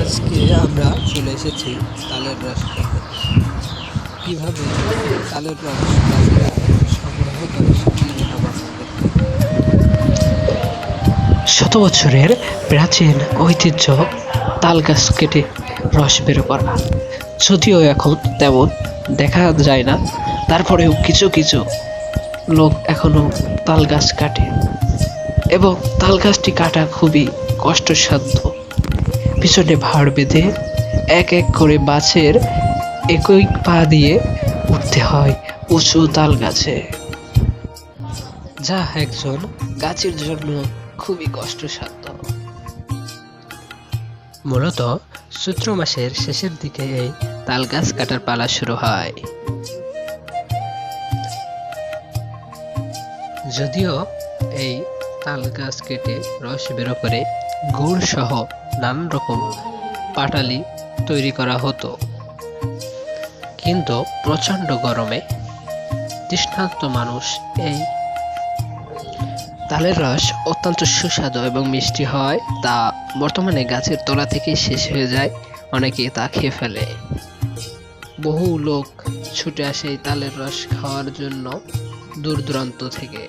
আজকে আমরা চলে এসেছি তালের রস খেতে। কিভাবে তালের রস গাছে সংগ্রহ করে সেটি দেখাবো আপনাদেরকে। শত বছরের প্রাচীন ঐতিহ্য তাল গাছ কেটে রস বের করা। যদিও এখন তেমন দেখা যায় না, তারপরেও কিছু কিছু লোক এখনো তাল গাছ কাটে এবং তাল গাছটি কাটা খুবই কষ্টসাধ্য। পিছনে ভাড় বেঁধে এক এক করে গাছের একই পা দিয়ে উঠতে হয় উঁচু তাল গাছে, যা একজন গাছের জন্য খুবই কষ্টসাধ্য। মূলত চৈত্র মাসের শেষের দিকে এই তাল গাছ কাটার পালা শুরু হয়। যদিও এই তাল গাছ কেটে রস বের করে গুড় সহ নানান রকম পাটালি তৈরি করা হতো, কিন্তু প্রচণ্ড গরমে তৃষ্ণার্ত মানুষ এই তালের রস অত্যন্ত সুস্বাদু এবং মিষ্টি হয়, তা বর্তমানে গাছের তলা থেকেই শেষ হয়ে যায়, অনেকে তা খেয়ে ফেলে। বহু লোক ছুটে আসে এই তালের রস খাওয়ার জন্য দূর দূরান্ত থেকে।